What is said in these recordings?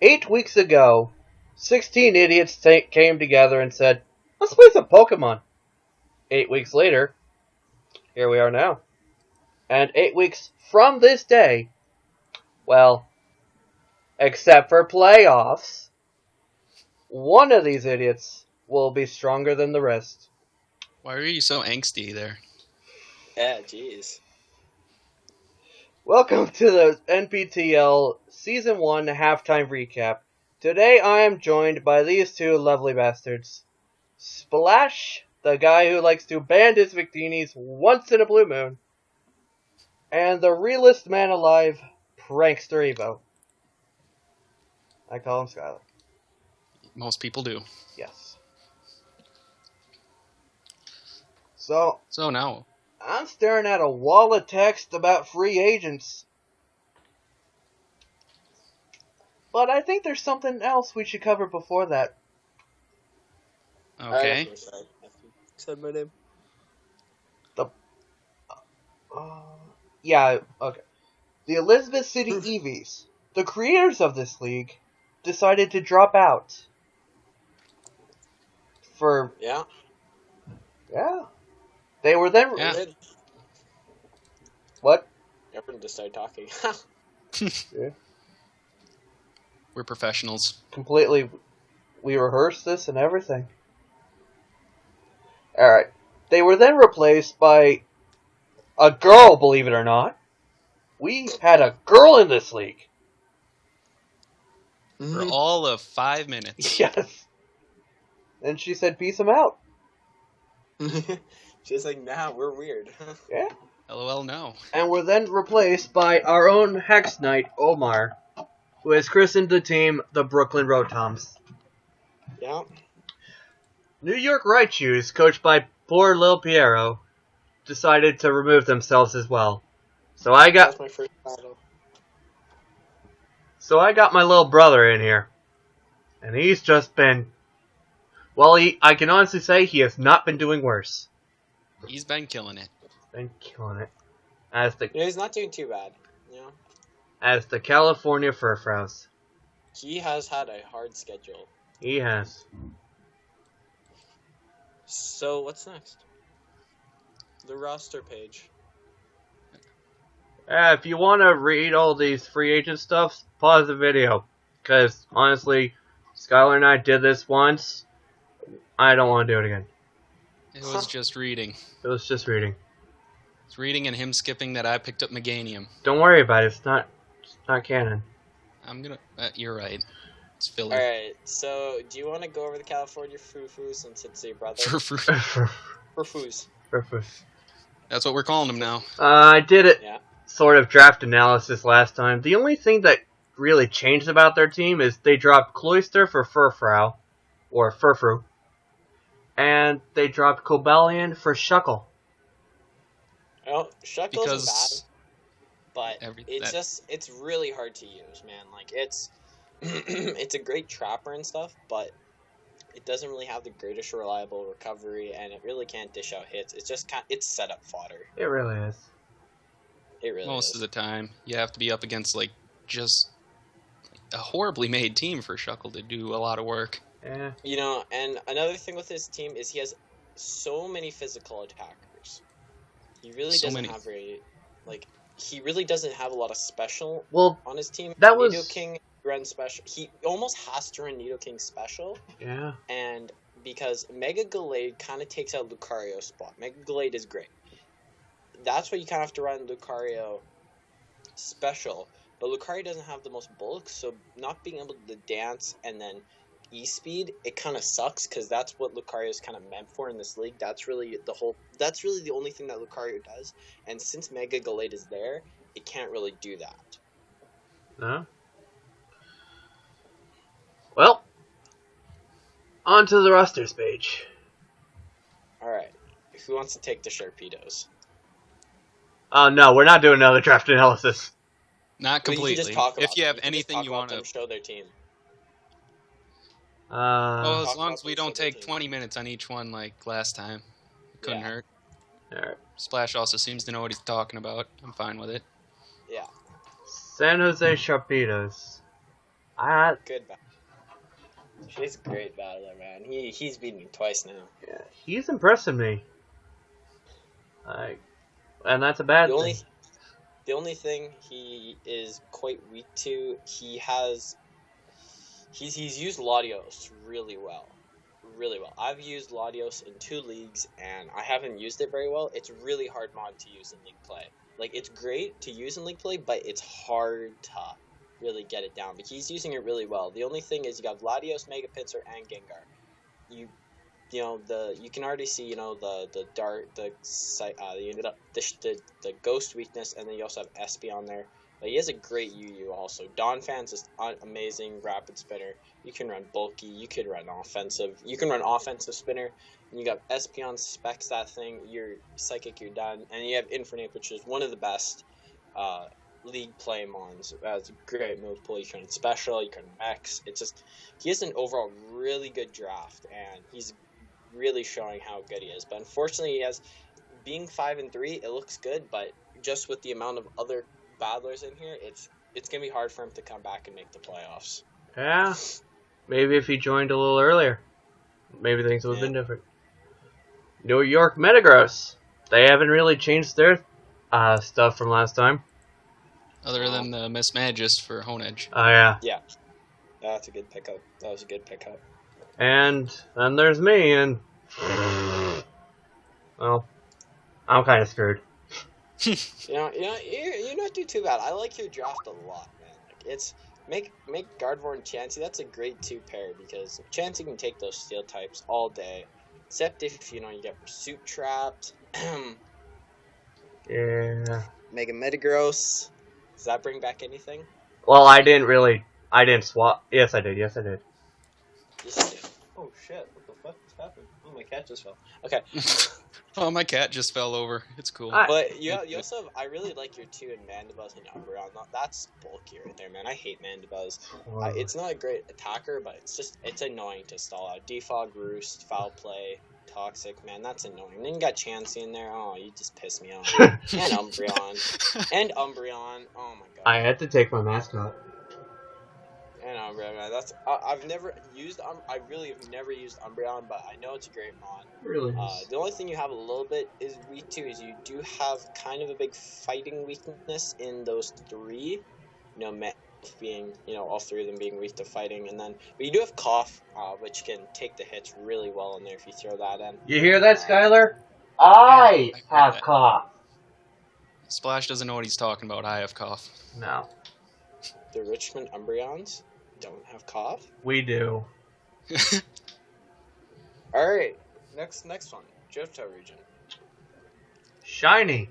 8 weeks ago, 16 idiots came together and said, let's play some Pokemon. 8 weeks later, here we are now. And 8 weeks from this day, well, except for playoffs, one of these idiots will be stronger than the rest. Why are you so angsty there? Yeah, jeez. Welcome to the NPTL Season 1 halftime recap. Today I am joined by these two lovely bastards. Splash, the guy who likes to band his bikinis once in a blue moon. And the realest man alive, Prankster Evo. I call him Skylar. Most people do. Yes. So now, I'm staring at a wall of text about free agents. But I think there's something else we should cover before that. okay. Said my name. Okay. The Elizabeth City Eevees, the creators of this league, decided to drop out. Yeah. They were then... Yeah. What? Everyone just started talking. Yeah. We're professionals. Completely. We rehearsed this and everything. Alright. They were then replaced by a girl, believe it or not. We had a girl in this league. For all of 5 minutes. Yes. And she said, peace him out. She's like, nah, we're weird. Yeah. LOL, no. And were then replaced by our own Hex Knight, Omar, who has christened the team the Brooklyn Rotoms. Yeah. New York Raichus, coached by poor Lil Piero, decided to remove themselves as well. So I got That's my first battle. my little brother in here. And he's just been... Well, I can honestly say he has not been doing worse. He's been killing it. Been killing it. He's not doing too bad. Yeah. As the California Furfrows. He has had a hard schedule. He has. So, what's next? The roster page. If you want to read all these free agent stuff, pause the video. Because, honestly, Skylar and I did this once. I don't want to do it again. It was just reading. It was just reading. It's reading and him skipping that I picked up Meganium. Don't worry about it. It's not canon. I'm gonna... you're right. It's filler. Alright, so do you want to go over the California Foo-Foos since it's your brother? Foo-Foos. That's what we're calling him now. I did it. Yeah. Sort of draft analysis last time. The only thing that really changed about their team is they dropped Cloyster for Furfrou, or Furfru, and they dropped Cobalion for Shuckle. Oh, Shuckle's Because bad, but it's really hard to use, man. Like, it's it's a great trapper and stuff, but it doesn't really have the greatest reliable recovery, and it really can't dish out hits. It's just it's setup fodder. It really is. It really most is. of the time, you have to be up against like just a horribly made team for Shuckle to do a lot of work. Yeah. You know, and another thing with his team is he has so many physical attackers. He really doesn't have very, like, he really doesn't have a lot of special on his team. Nidoking run special. He almost has to run Nidoking special. Yeah. And because Mega Gallade kind of takes out Lucario's spot. Mega Gallade is great. That's why you kind of have to run Lucario special. But Lucario doesn't have the most bulk, so not being able to dance and then E-speed, it kind of sucks because that's what Lucario is kind of meant for in this league. That's really the only thing that Lucario does. And since Mega Gallade is there, it can't really do that. No. Well, on to the rosters page. Alright. Who wants to take the Sharpedos? Oh, no, we're not doing another draft analysis. Not completely. If you have anything you want to show their team. Well, as long as we don't take 20 minutes on each one like last time. It couldn't hurt. Alright. Splash also seems to know what he's talking about. I'm fine with it. Yeah. San Jose Sharpedos. Good battler. She's a great battler, man. He's beaten me twice now. Yeah, he's impressing me. And that's a bad thing. The only thing he is quite weak to, he's used Latios really well. Really well. I've used Latios in 2 leagues, and I haven't used it very well. It's really hard mod to use in league play. Like, it's great to use in league play, but it's hard to really get it down. But he's using it really well. The only thing is you got Latios, Mega Pinsir, and Gengar. You can already see the ghost weakness, and then you also have Espeon there. But he has a great UU also. Donphan's is amazing rapid spinner. You can run bulky. You could run offensive. You can run offensive spinner. And you got Espeon specs that thing. You're psychic. You're done. And you have Infernape, which is one of the best league play mons. It's a great move pool. You can run special. You can max. It's just he has an overall really good draft, and he's really showing how good he is. But unfortunately, he has being 5-3. It looks good, but just with the amount of other battlers in here, it's gonna be hard for him to come back and make the playoffs. Yeah, maybe if he joined a little earlier, maybe things would have been different. New York Metagross. They haven't really changed their stuff from last time. Other than the Mismagist for Honedge. Oh yeah. Yeah, that's a good pickup. That was a good pickup. And then there's me, and well, I'm kind of screwed. You're not doing too bad. I like your draft a lot, man. Like, it's make Gardevoir and Chansey. That's a great 2 pair because Chansey can take those steel types all day, except if you get Pursuit trapped. Yeah. Mega Metagross. Does that bring back anything? Well, I didn't swap. Yes, I did. Yes, you did. Oh shit! What the fuck just happened? Oh, my cat just fell. Okay. Oh, my cat just fell over. It's cool. But you also have, I really like your 2 in Mandibuzz and Umbreon. That's bulky right there, man. I hate Mandibuzz. It's not a great attacker, but it's annoying to stall out. Defog, Roost, Foul Play, Toxic, man, that's annoying. And then you got Chansey in there. Oh, you just piss me off. And Umbreon. Oh my god. I had to take my mask off. And Umbreon, that's I've never used I really have never used Umbreon, but I know it's a great mod. Really? The only thing you have a little bit is weak to is you do have kind of a big fighting weakness in those 3. Being all 3 of them being weak to fighting, and then but you do have Cough, which can take the hits really well in there if you throw that in. You hear that, Skylar? I have cough. Splash doesn't know what he's talking about. I have cough. No. The Richmond Umbreons don't have Cough. We do. All right, next one, Johto region. Shiny,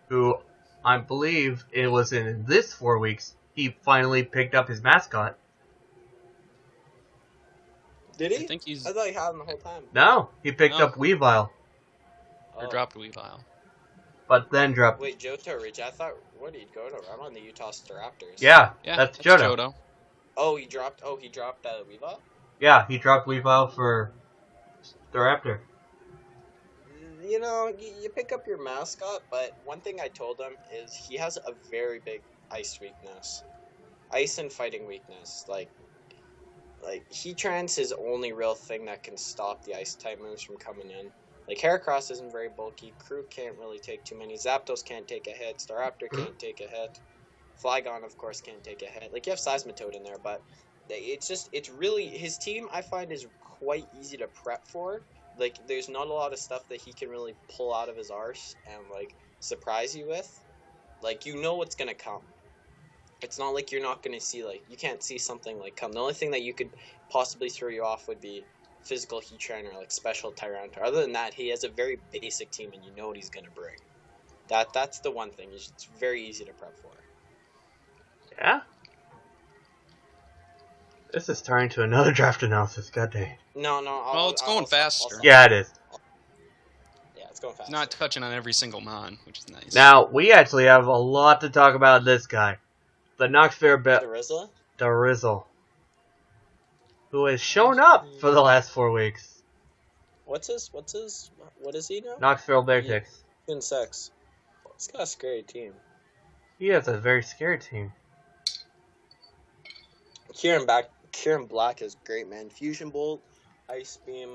who I believe it was in this 4 weeks, he finally picked up his mascot. Did he? I think he's... I thought he had him the whole time. No, he picked up Weavile, Or dropped Weavile. but then dropped... Wait, Johto region. I thought, where did he go to? I'm on the Utah Staraptors. Yeah, Yeah, that's Johto. Oh, he dropped Weavile? Yeah, he dropped Weavile for Staraptor. You pick up your mascot, but one thing I told him is he has a very big ice weakness. Ice and fighting weakness. Like Heatran's his only real thing that can stop the ice type moves from coming in. Like Heracross isn't very bulky, Crew can't really take too many, Zapdos can't take a hit, Staraptor can't take a hit, Flygon of course can't take a hit. Like you have Seismitoad in there, but it's really his team I find is quite easy to prep for. Like there's not a lot of stuff that he can really pull out of his arse and like surprise you with. Like what's gonna come. It's not like you're not gonna see you can't see something like come. The only thing that you could possibly throw you off would be physical Heatran or like special Tyranitar. Other than that, he has a very basic team and you know what he's gonna bring. That's the one thing. It's very easy to prep for. Yeah? This is turning to another draft analysis, god dang. No. Well, it's going faster. Yeah, it is. Yeah, it's going fast. He's not touching on every single mon, which is nice. Now, we actually have a lot to talk about this guy. The Noxfair Darizzle. Who has shown up for the last 4 weeks. What is he now? Knoxville Beartix. Insects. He's got a scary team. He has a very scary team. Kieran Black is great, man. Fusion Bolt, Ice Beam,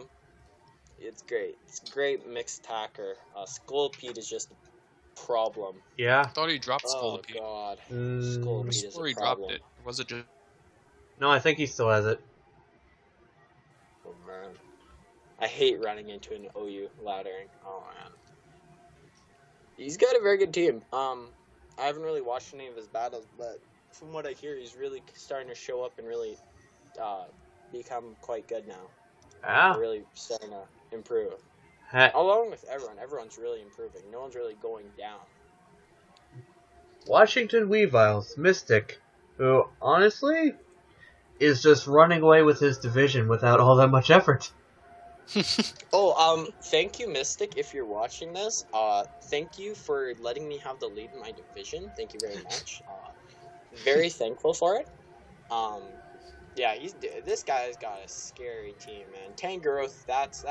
it's great. It's great mixed attacker. Scolipede is just a problem. Yeah. I thought he dropped Oh Scolipede. god, I Scolipede is a swore he dropped problem. it. Or was it just... No, I think he still has it. Oh man, I hate running into an OU laddering. Oh man, he's got a very good team. I haven't really watched any of his battles, but from what I hear, he's really starting to show up and really become quite good now. Yeah. Really starting to improve. Ha- Along with everyone, everyone's really improving. No one's really going down. Washington Weaviles, Mystic, who honestly is just running away with his division without all that much effort. Oh, thank you, Mystic, if you're watching this. Thank you for letting me have the lead in my division. Thank you very much. Very thankful for it. Yeah, this guy's got a scary team, man. Tangrowth, that's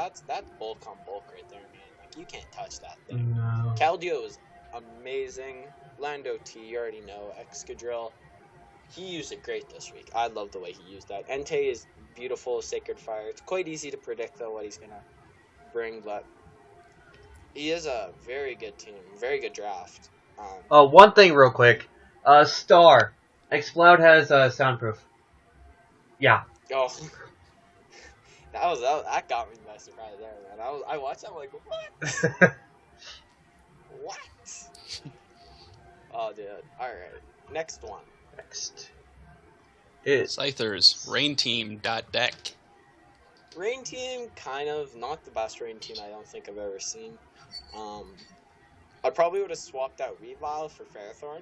bulk on bulk right there, man. Like, you can't touch that thing. No. Caldio is amazing. Lando T, you already know. Excadrill, he used it great this week. I love the way he used that. Entei is beautiful, Sacred Fire. It's quite easy to predict, though, what he's going to bring, but he is a very good team, very good draft. One thing real quick. Star. Xploud has soundproof. Yeah. Oh, that got me by surprise there, man. I watched that, I'm like, what? What? Oh, dude. Alright, next one. Next. It's Scythers, Rain Team, .deck. Rain Team, kind of not the best Rain Team I don't think I've ever seen. I probably would have swapped out Weavile for Ferrothorn.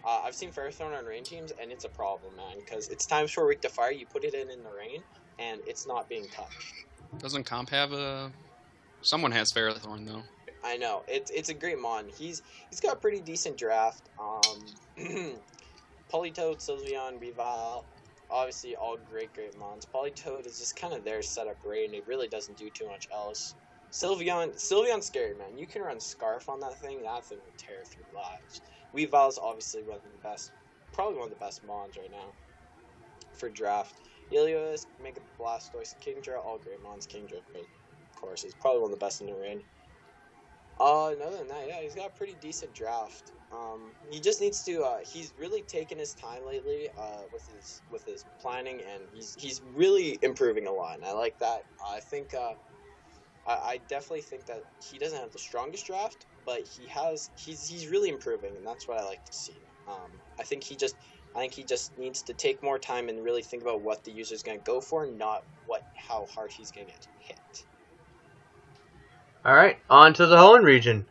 I've seen Ferrothorn on Rain Teams, and it's a problem, man, because it's times for Weak to Fire, you put it in the rain, and it's not being touched. Doesn't Comp have a... Someone has Ferrothorn, though. I know. It's a great mon. He's got a pretty decent draft. Politoed, Sylveon, Weavile, obviously all great mons. Politoed is just kind of there set up rain. It really doesn't do too much else. Sylveon's scary, man. You can run Scarf on that thing. That thing will tear through lives. Weavile's obviously one of the best, probably one of the best mons right now for draft. Ilios, Mega Blastoise, Kingdra, all great mons. Kingdra, of course, is probably one of the best in the rain. Other than that, yeah, he's got a pretty decent draft. He just needs to. He's really taken his time lately with his planning, and he's really improving a lot. And I like that. I think I definitely think that he doesn't have the strongest draft, but he's really improving, and that's what I like to see. I think he just needs to take more time and really think about what the user's going to go for, not how hard he's going to get hit. alright, on to the Hoenn region.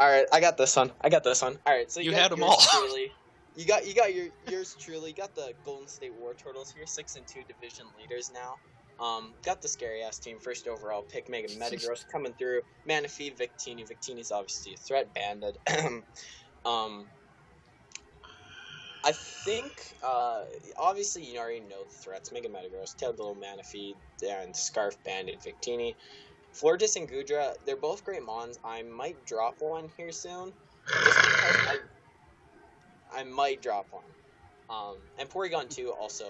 Alright, I got this one. Alright, so You got had 'em yours all. Truly. You got yours truly. You got the Golden State War Turtles here, 6-2 division leaders now. Got the scary ass team, first overall pick, Mega Metagross coming through. Manaphy, Victini. Victini's obviously a threat, banded. I think, obviously you already know the threats. Mega Metagross, Tailglow, Manaphy, and Scarf, Banded, Victini. Florges and Gudra, they're both great mons. I might drop one here soon, just because I might drop one. And Porygon 2 also.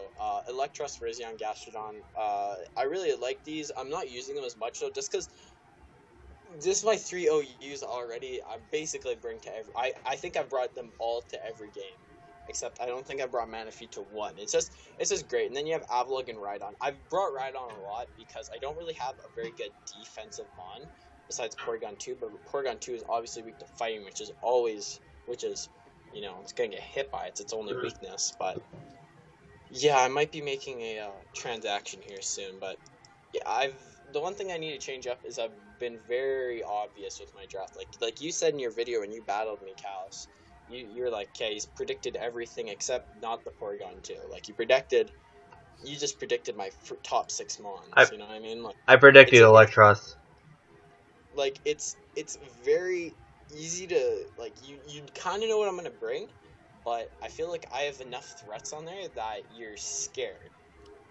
Electros, Virizion, Gastrodon. I really like these. I'm not using them as much though, just because this is my 3 OUs already. I basically bring to every. I think I've brought them all to every game, except I don't think I brought Manaphy to one. It's just great. And then you have Avalugg and Rhydon. I've brought Rhydon a lot because I don't really have a very good defensive mon besides Porygon 2, but Porygon 2 is obviously weak to fighting, which is it's gonna get hit by its only weakness. But yeah, I might be making a transaction here soon. But yeah, the one thing I need to change up is I've been very obvious with my draft. Like you said in your video when you battled me, Callus, you're like, okay, he's predicted everything except not the Porygon 2. Like you just predicted my top 6 mons. You know what I mean? Like I predicted Electros. Like it's very easy to you kind of know what I'm gonna bring, but I feel like I have enough threats on there that you're scared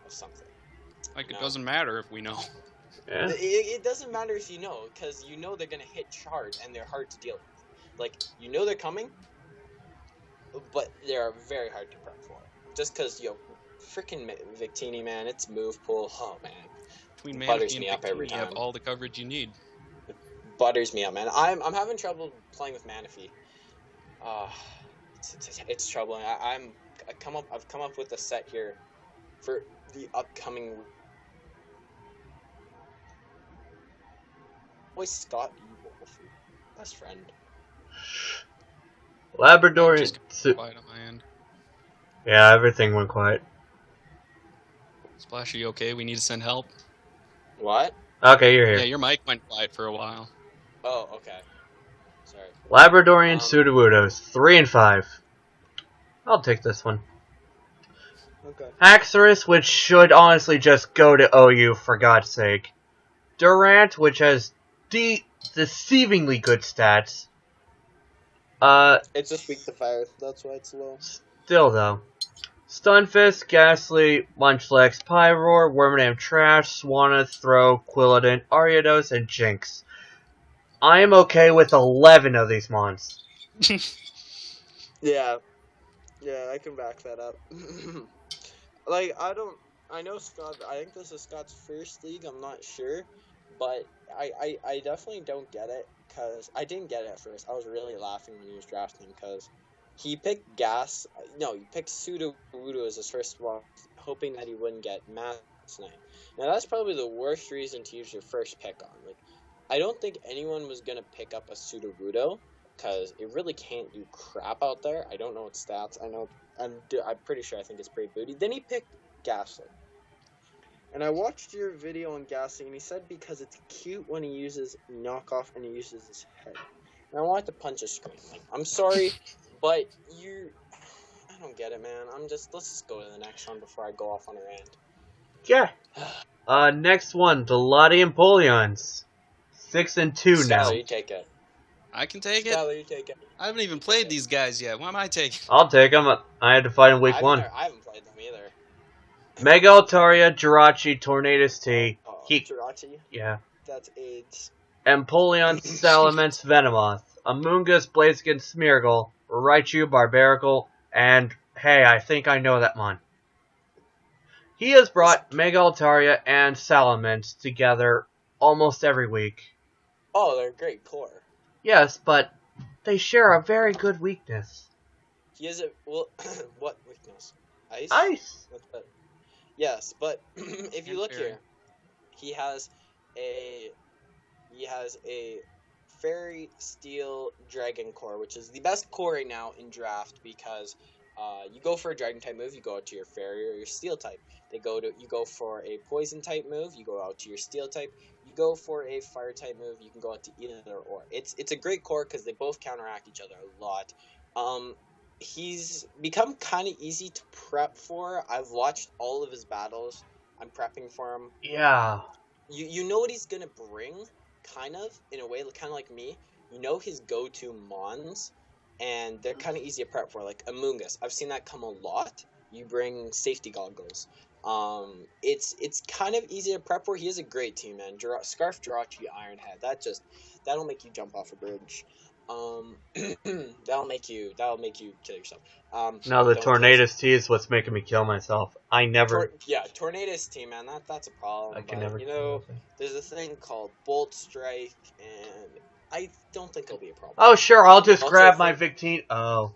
of something. Like, it doesn't matter if we know. Yeah. It doesn't matter if you know, because you know they're gonna hit charge and they're hard to deal with. Like, you know they're coming, but they're very hard to prep for. just because, freaking Victini, man, its move pool, oh, man, Between butters Manaphy and me up every Victini, you have time. all the coverage you need. Butters me up, man. I'm having trouble playing with Manaphy. It's troubling. I've come up with a set here for the upcoming. Boy, Scott E. Wolf, best friend. Labrador. Just got quiet on my end. Yeah, everything went quiet. Splash, are you okay? We need to send help. What? Okay, you're here. Yeah, your mic went quiet for a while. Oh, okay. Sorry. Labradorian Sudowoodos, 3 and 5. I'll take this one. Okay. Haxorus, which should honestly just go to OU for God's sake. Durant, which has deceivingly good stats. It's just weak to fire. That's why it's low. Still though. Stunfisk, Ghastly, Munchlax, Pyroar, Wormadam Trash, Swanna, Throw, Quilladin, Ariados, and Jinx. I am okay with 11 of these mons. Yeah, I can back that up. I know Scott. I think this is Scott's first league. I'm not sure, but I definitely don't get it because I didn't get it at first. I was really laughing when he was drafting because he picked he picked Sudowoodo as his first one, hoping that he wouldn't get Mass Knight. Now that's probably the worst reason to use your first pick on. Like, I don't think anyone was gonna pick up a Sudowoodo because it really can't do crap out there. I don't know its stats. I'm pretty sure I think it's pretty booty. Then he picked Ghastly. And I watched your video on Ghastly, and he said because it's cute when he uses knockoff and he uses his head. And I wanted to punch his screen. Like, I'm sorry, but I don't get it, man. Let's just go to the next one before I go off on a rant. Yeah. Next one, the Lottie Empoleons. 6 and 2 now. You take it. I can take it. Skylar, you take it. I haven't even played these guys yet. Why am I taking? I'll take them. I had to fight in week 1. I haven't played them either. Mega Altaria, Jirachi, Tornadus T. Jirachi? Yeah. That's AIDS. Empoleon, Salamence, Venomoth. Amoonguss, Blaziken, Smeargle, Raichu, Barbaracle, and hey, I think I know that mon. He has brought Mega Altaria and Salamence together almost every week. Oh, they're a great core. Yes, but they share a very good weakness. He has what weakness? Ice? Ice! Yes, but if you look here, he has a Fairy Steel Dragon core, which is the best core right now in draft because you go for a Dragon type move, you go out to your Fairy or your Steel type. You go for a Poison type move, you go out to your Steel type. You go for a Fire type move, you can go out to either or. It's a great core because they both counteract each other a lot. He's become kind of easy to prep for. I've watched all of his battles. I'm prepping for him. Yeah. You know what he's gonna bring, kind of, in a way, kind of like me. You know his go-to mons, and they're kind of easy to prep for, like Amoonguss. I've seen that come a lot. You bring safety goggles. It's kind of easy to prep for. He has a great team, man. Scarf, Jirachi, Ironhead. That'll make you jump off a bridge. That'll make you kill yourself. No, the Tornadus T is what's making me kill myself. I never... Tornadus T, man, that's a problem. I can never... there's a thing called Bolt Strike, and I don't think it'll be a problem. Oh, sure, I'll just grab my Victini... Oh.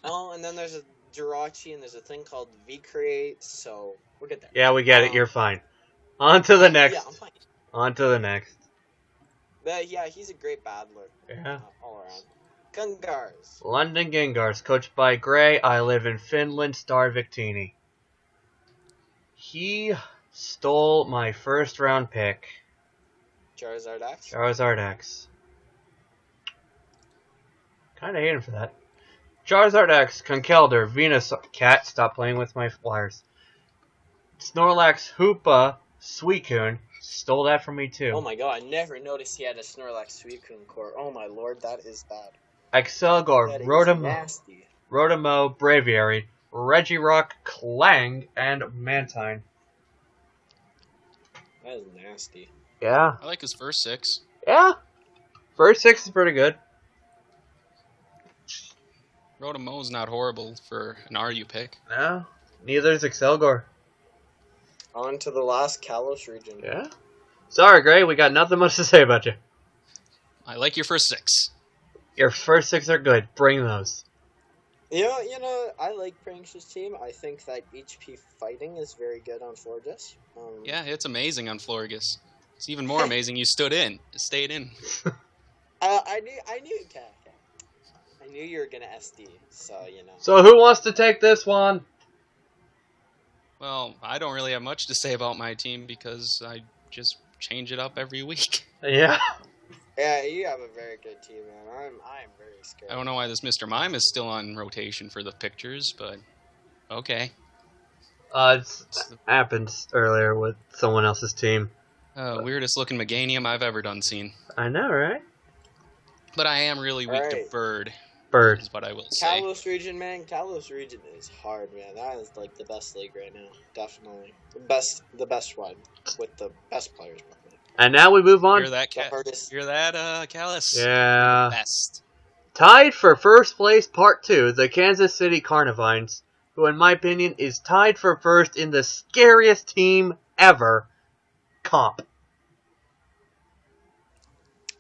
Oh, and then there's a Jirachi, and there's a thing called V-Create, so we're good there. Yeah, we get it, you're fine. On to the next. Yeah, I'm fine. On to the next. But yeah, he's a great battler. Yeah. All around. Gungars. London Gengars, coached by Gray. I live in Finland, star Victini. He stole my first round pick. Charizard X? Charizard X. Kinda hate him for that. Charizard X, Conkeldurr, Venus Cat, stop playing with my flyers. Snorlax, Hoopa, Suicune, stole that from me too. Oh my god, I never noticed he had a Snorlax Suicune core. Oh my lord, that is bad. Excelgor, Rotom, Braviary, Regirock, Clang, and Mantine. That is nasty. Yeah. I like his first 6. Yeah. First 6 is pretty good. Rotomo's not horrible for an RU pick. No, neither is Excelgor. On to the last Kalos region. Yeah. Sorry, Gray, we got nothing much to say about you. I like your first 6. Your first 6 are good. Bring those. You know, I like Pranks' team. I think that HP fighting is very good on Florges. Yeah, it's amazing on Florgus. It's even more amazing you stayed in. I knew, I knew you were gonna SD. So you know. So who wants to take this one? Well, I don't really have much to say about my team because I just change it up every week. Yeah. Yeah, you have a very good team, man. I'm very scared. I don't know why this Mr. Mime is still on rotation for the pictures, but okay. It's happened earlier with someone else's team. Weirdest looking Meganium I've ever done seen. I know, right? But I am really weak to Alright. Bird, Bird. is what I will say. Kalos region, man. Kalos region is hard, man. That is like the best league right now. Definitely the best one with the best players. Probably. And now we move on. Hear that, The hardest. Callus? Yeah. Best. Tied for first place, part 2, the Kansas City Carnivines, who in my opinion is tied for first in the scariest team ever, Comp.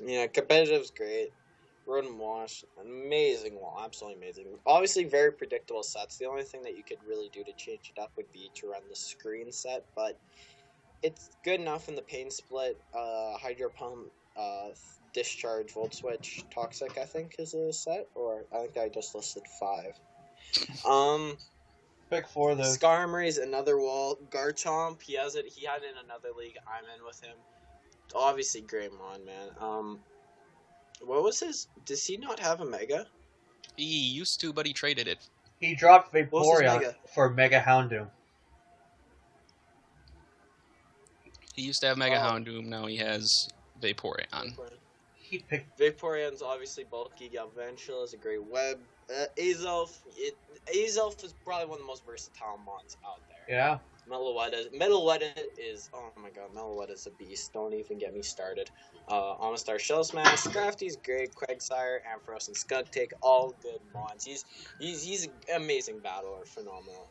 Yeah, competitive's great. Road and Wash, amazing wall, absolutely amazing. Obviously, very predictable sets. The only thing that you could really do to change it up would be to run the screen set, but it's good enough in the pain split. Hydro Pump, Discharge, Volt Switch, Toxic, I think is a set, or I think I just listed 5. Pick 4 of those. Skarmory's another wall. Garchomp, he had it in another league. I'm in with him. Obviously, Greymon, man. What was his? Does he not have a Mega? He used to, but he traded it. He dropped What's his Vaporeon Mega? for Mega Houndoom. He used to have Mega Oh. Houndoom, now he has Vaporeon. He picked. Vaporeon's obviously bulky. Galvantula is a great web. Azelf, Azelf is probably one of the most versatile mons out there. Yeah. Metalwetta is, oh my god, Metalwetta's a beast. Don't even get me started. Amistar Shell Smash, Crafty's great, Quagsire, Ampharos, and Skuntank, all good mons. He's an amazing battler, phenomenal.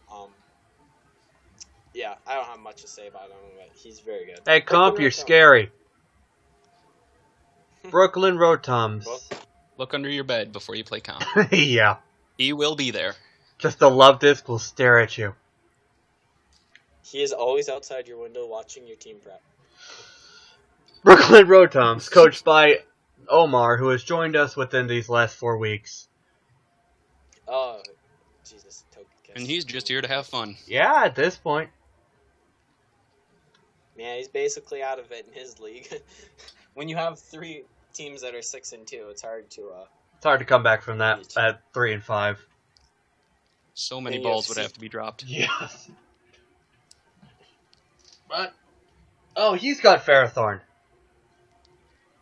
Yeah, I don't have much to say about him, but he's very good. Hey, Comp, you're scary. Brooklyn Rotoms. Look under your bed before you play comp. Yeah. He will be there. Just the love disc will stare at you. He is always outside your window watching your team prep. Brooklyn Rotoms, coached by Omar, who has joined us within these last 4 weeks. Oh, Jesus. Togekiss. And he's just here to have fun. Yeah, at this point. Yeah, he's basically out of it in his league. When you have 3 teams that are 6-2, it's hard to. It's hard to come back from that at 3 and 5. So many And balls would UFC. have to be dropped. Yes. But he's got Ferrothorn.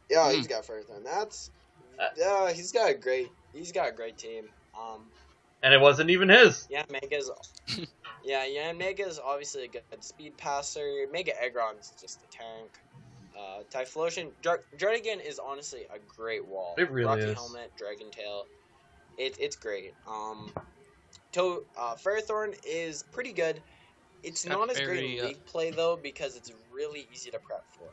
Yeah, he's got Ferrothorn. That's. Yeah, he's got a great team. And it wasn't even his. Yeah, Mega's. Mega's obviously a good speed passer. Mega Aggron's just a tank. Typhlosion, Jardigan is honestly a great wall. It really Rocky is. Helmet, Dragon Tail, it's great. Ferrothorn is pretty good. It's not as great in league play though because it's really easy to prep for.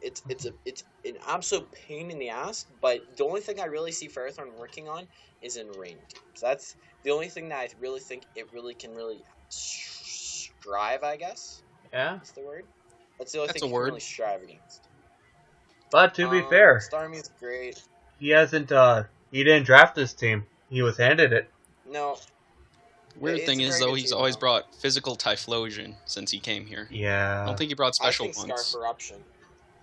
It's an absolute pain in the ass. But the only thing I really see Ferrothorn working on is in rain teams. That's the only thing that I really think it really can strive. I guess. Yeah. That's the word. That's the only That's thing a you can word. really strive against. But to be fair, Starmie's great. he hasn't. He didn't draft this team. He was handed it. No. Weird It's thing a is, very though, good he's team, always though. brought physical Typhlosion since he came here. I Yeah. don't think he brought special I think ones. Scarf Eruption.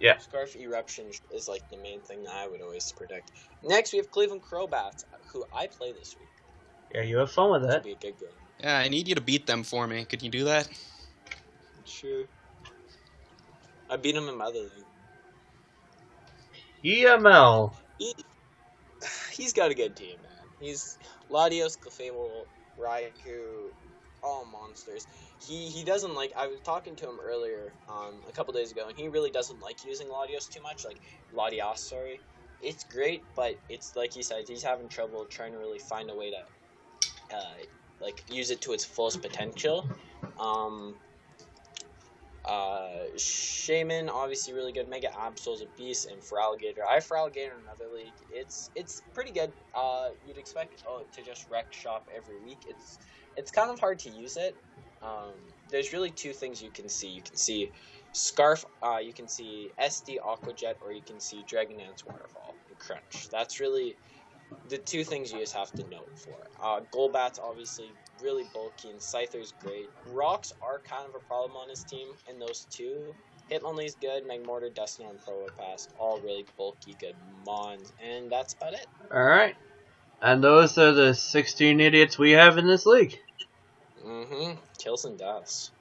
Yeah. Scarf Eruption is like the main thing that I would always predict. Next, we have Cleveland Crowbats, who I play this week. Yeah, you have fun with This will that. be a good game. Yeah, I need you to beat them for me. Could you do that? Sure. I beat him in my other league. EML. He's got a good team, man. He's Latios, Clefable, Raikou, all monsters. He doesn't like. I was talking to him earlier, a couple days ago, and he really doesn't like using Latios too much. Like Latios, sorry. it's great, but it's like he said, he's having trouble trying to really find a way to like use it to its fullest potential. Shaman obviously really good. Mega Absol's a beast, and for Alligator, I have for Alligator in another league. It's pretty good. You'd expect to just wreck shop every week. It's kind of hard to use it. There's really two things you can see. You can see Scarf. You can see SD Aquajet, or you can see Dragon Dance Waterfall and Crunch. That's really the two things you just have to note for. Golbat's obviously really bulky, and Scyther's great. Rocks are kind of a problem on his team, and those two. Hitmonlee's good, Magmortar, Dusknoir, and Probopass, all really bulky, good mons, and that's about it. Alright. And those are the 16 idiots we have in this league. Kills and deaths.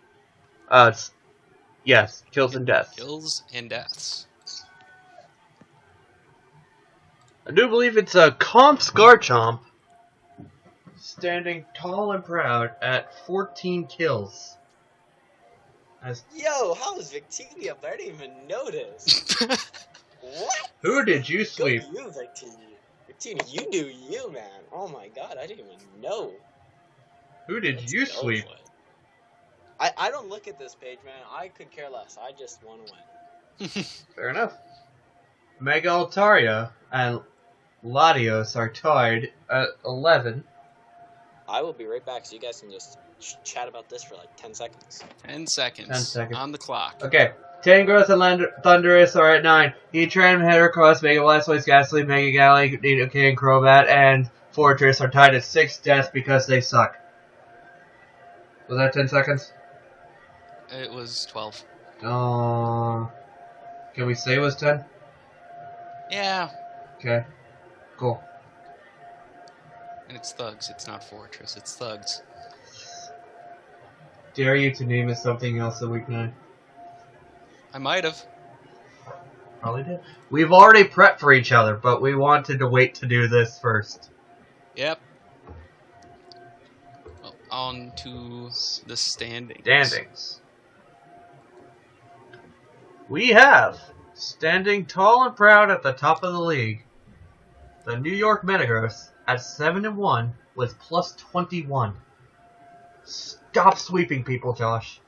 Yes, kills and deaths. Kills and deaths. I do believe it's a Comp Scarchomp standing tall and proud at 14 kills. Yo, how is Victinia? I didn't even notice. What? Who did you sweep? Go you, Victinia. Victinia, you do you, man. Oh my god, I didn't even know. Who did you sweep? I don't look at this page, man. I could care less. I just want to win. Fair enough. Mega Altaria and Latios are tied at 11. I will be right back, so you guys can just chat about this for like 10 seconds. 10 seconds. 10 seconds. On the clock. Okay. Tangrowth and Thundurus are at 9. Heatran, Heracross, Mega Blastoise, Gastly, Mega Galley, Nidoking, and Crobat, and Fortress are tied at 6 deaths because they suck. Was that 10 seconds? It was 12. Can we say it was 10? Yeah. Okay. Cool. And it's Thugs. It's not Fortress. It's Thugs. Dare you to name it something else in week 9? I might have. Probably did. We've already prepped for each other, but we wanted to wait to do this first. Yep. Well, on to the Standings. We have, standing tall and proud at the top of the league, the New York Metagross at 7-1 with plus 21. Stop sweeping people, Josh.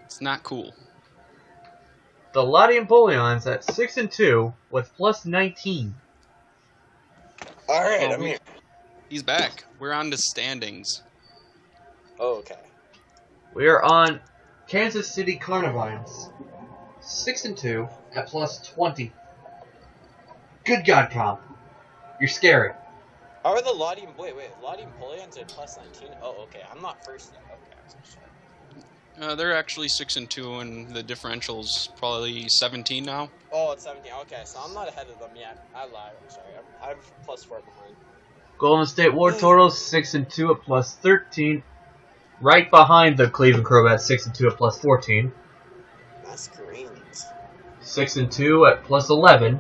It's not cool. The Latium Polions at 6-2 with plus 19. Alright, I'm here. He's back. We're on to standings. Oh, okay. We are on Kansas City Carnivines. 6-2 at plus 20. Good God, Comp. You're scary. How are the Latium... Wait. Latium Polions at plus 19? Oh, okay. I'm not first yet. Okay. They're actually 6-2, and the differential's probably 17 now. Oh, it's 17. Okay, so I'm not ahead of them yet. I lied. I'm sorry. I'm plus 4 behind. Golden State Wartortle 6-2 at plus 13. Right behind the Cleveland Crobat 6-2 at plus 14. That's great. 6-2 at plus 11.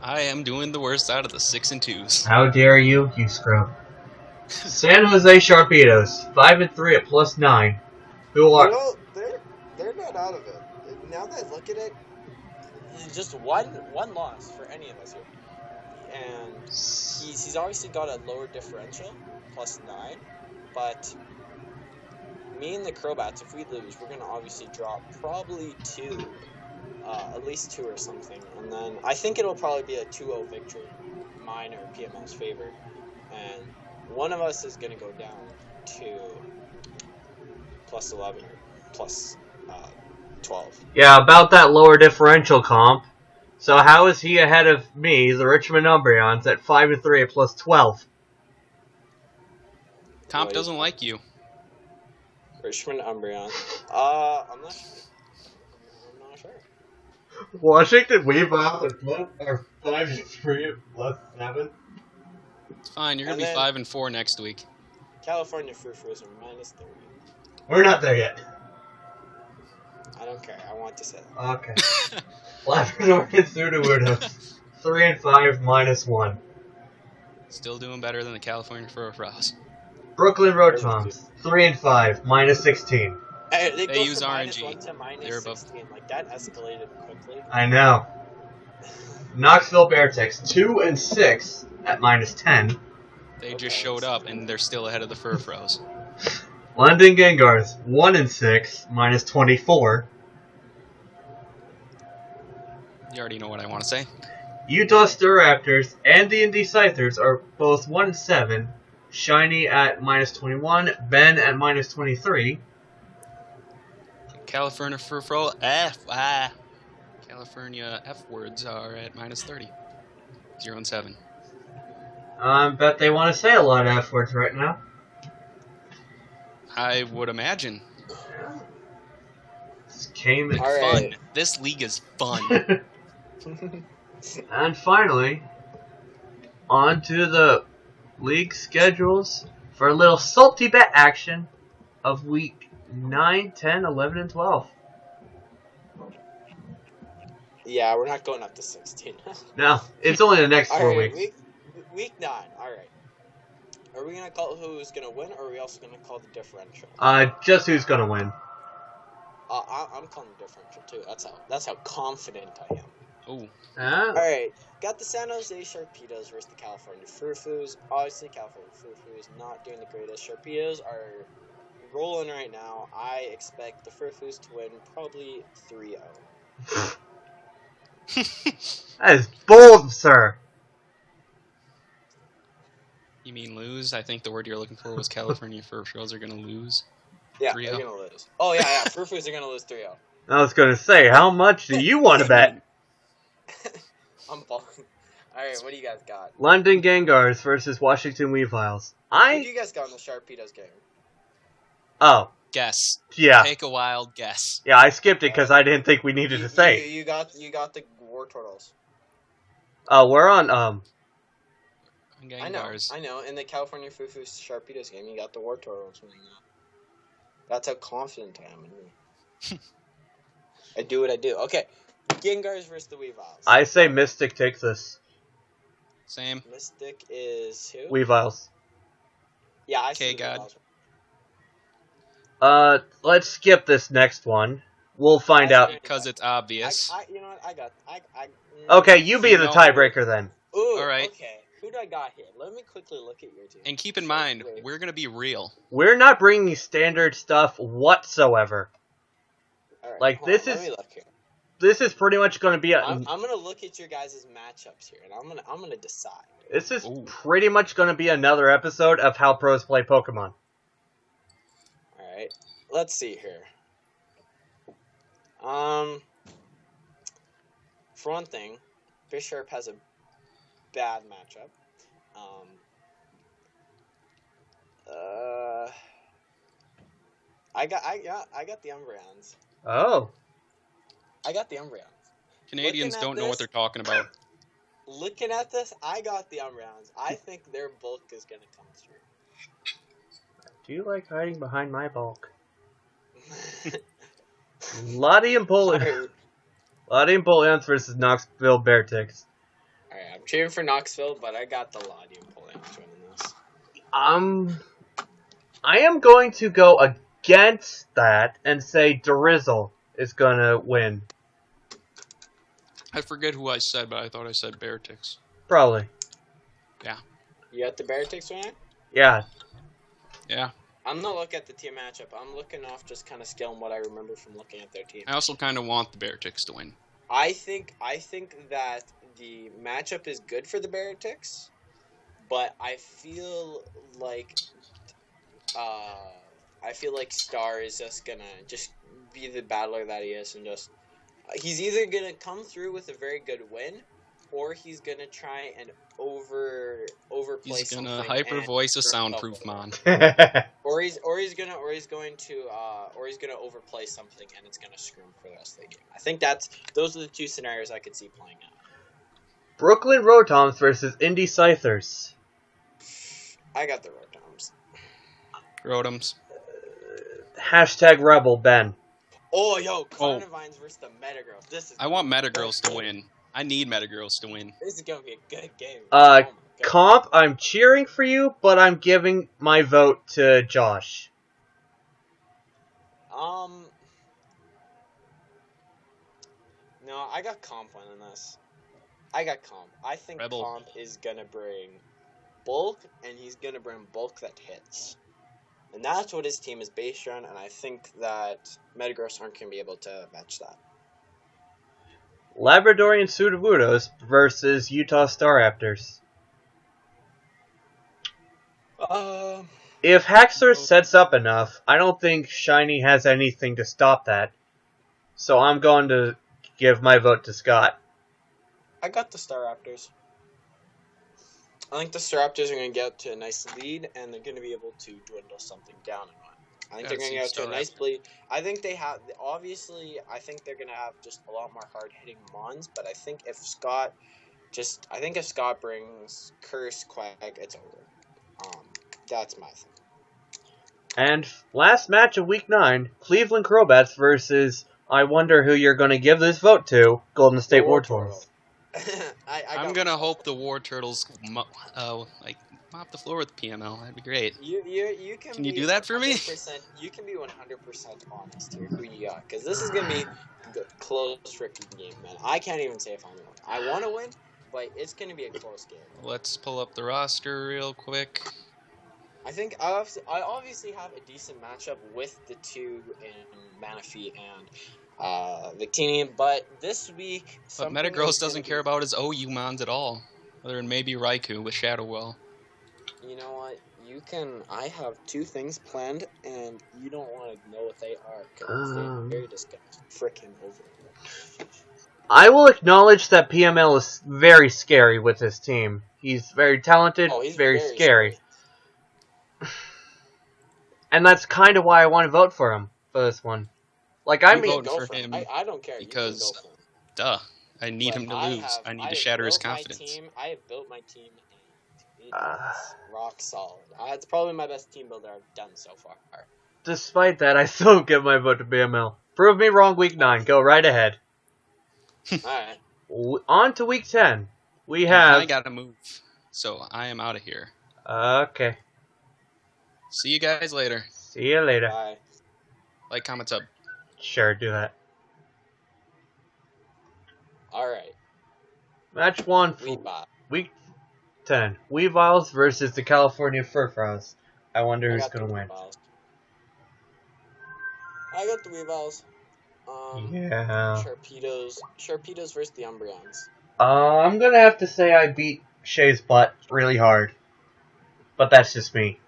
I am doing the worst out of the 6-2s. How dare you scrub. San Jose Sharpedos 5-3 at plus 9. Who are... You know, they're not out of it. Now that I look at it, it's just one loss for any of us here. And he's obviously got a lower differential, plus 9, but me and the Crobats, if we lose, we're going to obviously drop probably 2, at least 2 or something, and then I think it'll probably be a 2-0 victory, mine or PML's favor, and one of us is going to go down to plus 11 or plus 12. Yeah, about that lower differential, Comp. So how is he ahead of me, the Richmond Umbreons, at 5-3 at plus 12? Comp doesn't like you. Richmond Umbreon. I'm not sure. Washington Weavile are 5-3 at plus 7. It's fine. You're going to be 5-4 next week. California Fruit Frozen minus 30. We're not there yet. I don't care. I want to say that. Okay. Labrador and Sudowoodo 3-5 minus 1. Still doing better than the California Fur Frost. Brooklyn Rotoms 3-5 minus 16. They go use from RNG. -1 to minus They're above. 16. Like, that escalated quickly. I know. Knoxville Bearticks 2-6 at -10. They just showed up, and they're still ahead of the Fur Froze. London Gengars 1-6 -24. You already know what I want to say. Utah Stir Raptors and the Indy Scythers are both 1-7. Shiny at -21, Ben at -23. California Fur Froze California F words are at -30. 0-7. Bet they want to say a lot of F words right now. I would imagine. This came in All Fun. right. This league is fun. And finally, on to the league schedules for a little salty bet action of week 9, 10, 11, and 12. Yeah, we're not going up to 16. No, it's only the next All 4 right, weeks. week 9. All right. Are we gonna call who's gonna win, or are we also gonna call the differential? Just who's gonna win. I'm calling the differential too. That's how confident I am. Oh, All right, got the San Jose Sharpedos versus the California Furfoos. Obviously, California Furfoos not doing the greatest. Sharpedos are rolling right now. I expect the Furfoos to win probably 3-0. That is bold, sir. you mean lose? I think the word you're looking for was California Fur Froze are going to lose. Yeah, 3-0. they're gonna lose. Oh yeah. Furfoos are gonna lose 3-0. I was gonna say, how much do you want to bet? I'm balling. All right, what do you guys got? London Gengars versus Washington Weaviles. What do you guys got in the Sharpedos game? Oh, Guess. yeah. Take a wild guess. Yeah, I skipped it because I didn't think we needed to say. You got the War Turtles. We're on, Gengars. I know. In the California Furfoos Sharpedos game, you got the War Turtles winning that. That's how confident I am in me. I do what I do. Okay, Gengars versus the Weaviles. I say Mystic takes this. Same. Mystic is who? Weaviles. Yeah, I see K-God. Weaviles. Let's skip this next one. We'll find out. Because it's obvious. You know what? Okay, you be the No. tiebreaker then. Ooh, All right. Okay. Who do I got here? Let me quickly look at your team. And keep in mind, we're going to be real. We're not bringing standard stuff whatsoever. All right, like, hold this on, let is- me look here. This is pretty much going to be I'm gonna look at your guys' matchups here, and I'm gonna decide. This is Ooh. pretty much going to be another episode of how pros play Pokemon. All right, let's see here. For one thing, Bisharp has a bad matchup. I got the Umbreons. Oh. I got the Umbreons. Canadians Looking at don't know what this- they're talking about. Looking at this, I got the Umbreons. I think their bulk is gonna come through. Do you like hiding behind my bulk? Lottie and Polians versus Knoxville Bearticks. Alright, I'm cheering for Knoxville, but I got the Lottie and Polians winning this. I am going to go against that and say Drizzle is gonna win. I forget who I said, but I thought I said Bearticks. Probably. You got the Bearticks winning? Yeah. Yeah. I'm not looking at the team matchup. I'm looking off just kind of skill and what I remember from looking at their team. I also kind of want the Bearticks to win. I think that the matchup is good for the Bearticks, but I feel like Star is just gonna be the battler that he is, and he's either gonna come through with a very good win, or he's gonna try and overplay He's something. gonna hyper and voice a screw up soundproof with it. mon. Or he's gonna overplay something and it's gonna screw him for the rest of the game. I think those are the two scenarios I could see playing out. Brooklyn Rotoms versus Indy Scythers. I got the Rotoms. Rotoms. Hashtag Rebel Ben. Oh, yo, Carnivines versus the Metagirls. I want Metagirls to win. I need Metagirls to win. This is gonna be a good game. Uh, Oh my God. Comp, I'm cheering for you, but I'm giving my vote to Josh. No, I got Comp winning this. I got Comp. I think Rebel. Comp is gonna bring bulk, and he's gonna bring bulk that hits. And that's what his team is based on, and I think that Metagross aren't going to be able to match that. Labradorian Sudowoodos versus Utah Staraptors. If Haxor sets up enough, I don't think Shiny has anything to stop that. So I'm going to give my vote to Scott. I got the Staraptors. I think the Staraptors are going to get to a nice lead, and they're going to be able to dwindle something down and on. I think they're going to get to a nice lead. I think they have, obviously, I think they're going to have just a lot more hard-hitting Mons, but I think if Scott brings Curse Quag, it's over. That's my thing. And last match of Week 9, Cleveland Crowbats versus, I wonder who you're going to give this vote to, Golden State War Turtles. I'm gonna hope the War Turtles mop the floor with PML. That'd be great. You can you do that for me? You can be 100% honest here. Who you got? Because this is gonna be a close, tricky game, man. I can't even say if I'm gonna win. I want to win, but it's gonna be a close game. Let's pull up the roster real quick. I think I obviously have a decent matchup with the two in Manaphy and Victini, but this week... But Metagross doesn't care about his OU Mons at all, other than maybe Raikou with Shadow Well. You know what? I have two things planned, and you don't want to know what they are, because they're just gonna frickin' over. I will acknowledge that PML is very scary with his team. He's very talented, He's very scary. And that's kind of why I want to vote for him for this one. Like, I mean, vote for him. I don't care Because, I need him to lose. I need to shatter his confidence. I have built my team, and it's rock solid. It's probably my best team builder I've done so far. Despite that, I still give my vote to PML. Prove me wrong Week 9. Go right ahead. Alright. On to Week 10. We have... I gotta move, so I am out of here. Okay. See you guys later. See you later. Bye. Like, comment, sub. Sure, do that. Alright. Match 1 for Week 10. Weaviles versus the California Furfrows. I wonder who's going to win. I got the Weaviles. Yeah. Sharpedos versus the Umbreons. I'm going to have to say I beat Shay's butt really hard. But that's just me.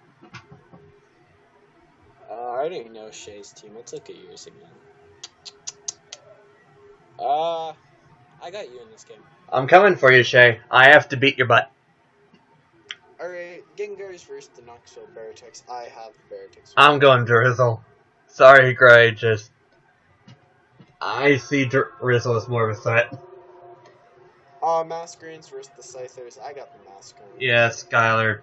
I don't even know Shay's team. Let's look at yours again. I got you in this game. I'm coming for you, Shay. I have to beat your butt. Alright, Gengars versus the Knoxville Baritex. I have the Baritex. I'm going Drizzle. Sorry, Gray, just... I see Drizzle as more of a threat. Masquerades versus the Scythers. I got the Masquerades. Yeah, Skylar.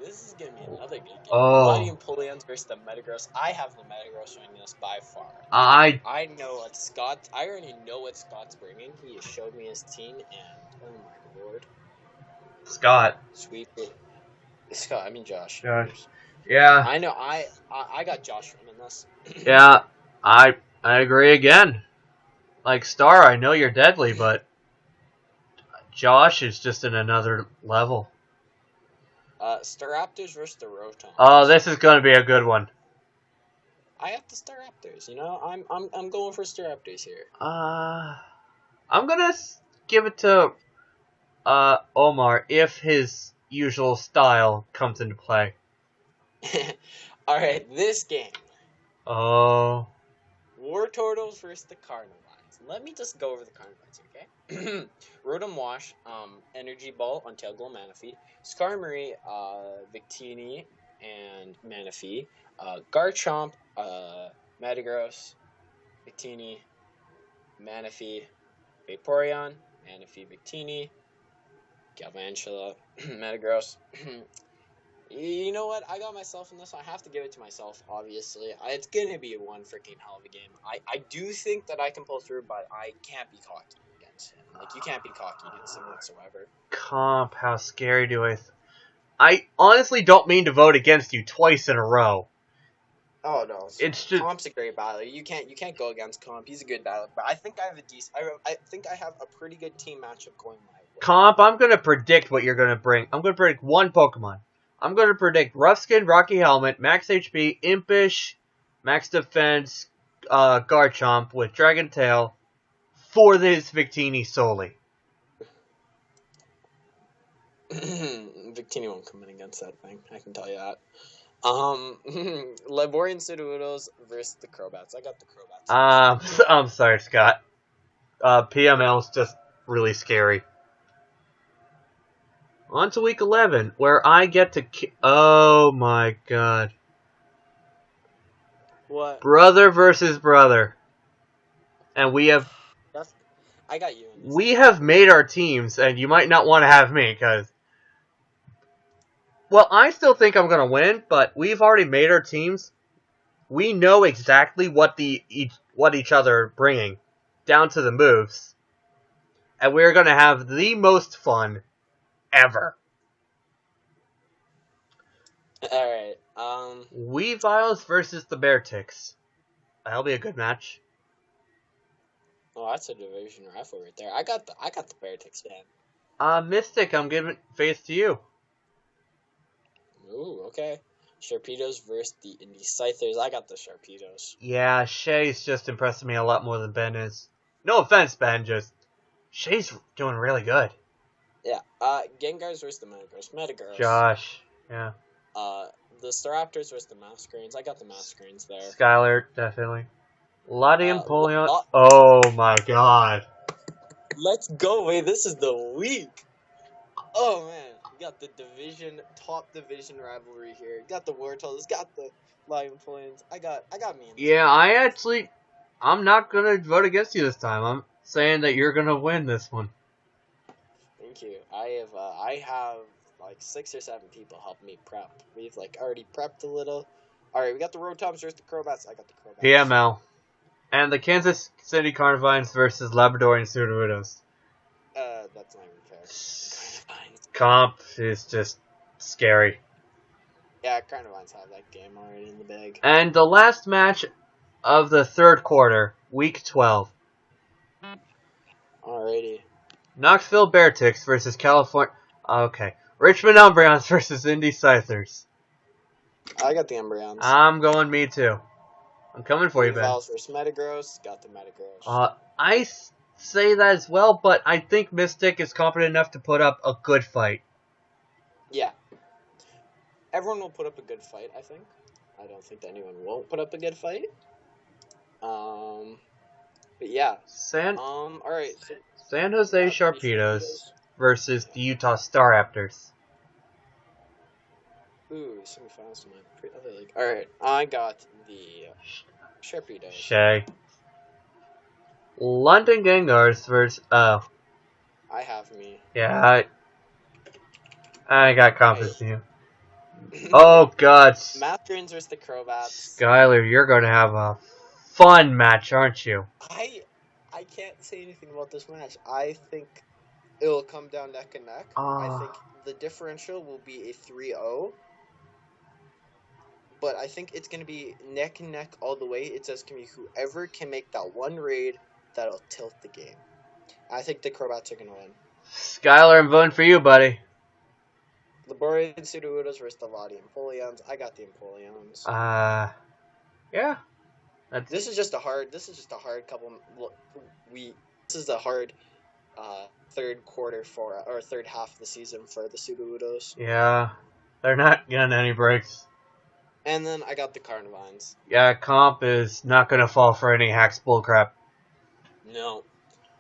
This is gonna be another good game. Oh. Polions versus the Metagross. I have the Metagross winning this by far. I already know what Scott's bringing. He has showed me his team, and oh my lord. Scott. Sweet. Scott, I mean Josh. Yeah. I know. I got Josh winning this. Yeah, I agree again. Like, Star, I know you're deadly, but Josh is just in another level. Staraptors versus the Rotons. Oh, this is going to be a good one. I have the Staraptors. You know, I'm going for Staraptors here. I'm gonna give it to Omar if his usual style comes into play. All right, this game. Oh. War Turtles versus the Carnivines. Let me just go over the Carnivines, okay? Rotom Wash, Energy Ball on Tailglow Manaphy, Skarmory, Victini, and Manaphy, Garchomp, Metagross, Victini, Manaphy, Vaporeon, Manaphy, Victini, Galvantula, Metagross. You know what? I got myself in this one. I have to give it to myself, obviously. It's going to be one freaking hell of a game. I do think that I can pull through, but I can't be cocky against him. Like, you can't be cocky against him whatsoever. Comp, how scary do I honestly don't mean to vote against you twice in a row. Oh no, It's just Comp's a great battler. You can't go against Comp. He's a good battler. But I think I have a decent. I think I have a pretty good team matchup going my way. Comp. I'm gonna predict what you're gonna bring. I'm gonna predict one Pokemon. I'm gonna predict Rough Skin, Rocky Helmet, Max HP, Impish, Max Defense, Garchomp with Dragon Tail for this Victini solely. Victini won't come in against that thing. I can tell you that. Liborian Sudowoodos versus the Crobats. I got the Crobats. I'm sorry, Scott. PML is just really scary. On to week 11, where I get to... Oh my god. What? Brother versus brother. And we have... I got you in this. We have made our teams, and you might not want to have me, because... Well, I still think I'm going to win, but we've already made our teams. We know exactly what each other are bringing, down to the moves. And we're going to have the most fun ever. Alright, Weaviles versus the Bearticks. That'll be a good match. Oh, that's a division rifle right there. I got the Bearticks, man. Mystic, I'm giving faith to you. Ooh, okay. Sharpedos versus the Indie Scythers. I got the Sharpedos. Yeah, Shay's just impressing me a lot more than Ben is. No offense, Ben, just... Shay's doing really good. Yeah, Gengars versus the Metagross. Metagross. Josh, yeah. The Staraptors versus the Masquerades. I got the Masquerades there. Skylar, definitely. Lottie and Polion. Lo- Oh my god. Let's go, wait, this is the week. Oh man, we got the top division rivalry here. Got the Wartortles, got the Lion Polions. I got me in this. Yeah, I'm not gonna vote against you this time. I'm saying that you're gonna win this one. Thank you. I have like 6 or 7 people help me prep. We've like already prepped a little. Alright, we got the Rotoms versus the Crobats. I got the Crobats. PML. And the Kansas City Carnivines versus Labradorian Sudowoodos. That's not even fair. Comp is just scary. Yeah, Carnivines have that game already in the bag. And the last match of the third quarter, week 12. Alrighty. Knoxville Bearticks versus California... Okay. Richmond Umbreons versus Indy Scythers. I got the Embryons. I'm going me too. I'm coming for you, Ben. Vals versus Metagross. Got the Metagross. I say that as well, but I think Mystic is competent enough to put up a good fight. Yeah. Everyone will put up a good fight, I think. I don't think that anyone won't put up a good fight. But yeah. Alright. So, San Jose Sharpedos versus the Utah Staraptors. ooh, semifinals to my other league. Alright, I got the Sharpedos. Shay. London Gengars versus... Oh. I have me. Yeah, I got confidence in you. Oh, God. Masquerades versus the Crobats. Skylar, you're going to have a fun match, aren't you? I can't say anything about this match. I think it will come down neck and neck. I think the differential will be a 3-0. But I think it's going to be neck and neck all the way. It's just going to be whoever can make that one raid that'll tilt the game. I think the Crobats are going to win. Skylar, I'm voting for you, buddy. Laborian Sudowoodos versus the Lottie Empoleons. I got the Empoleons. Yeah. This is just a hard couple. This is a hard third quarter or third half of the season for the Sudowoodos. Yeah, they're not getting any breaks. And then I got the Carnivines. Yeah, Comp is not going to fall for any hacks bullcrap. No,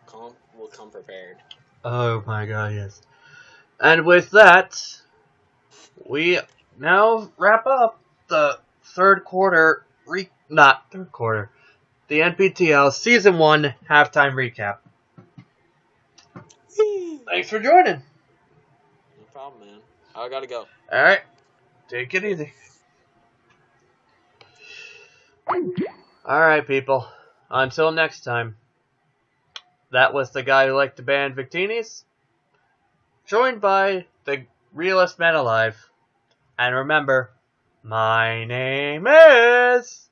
Comp will come prepared. Oh my god, yes. And with that, we now wrap up the third quarter, the NPTL Season 1 halftime recap. Thanks for joining. No problem, man. I gotta go. Alright, take it easy. Alright, people. Until next time. That was the guy who liked to ban Victinis. Joined by the realest man alive. And remember, My name is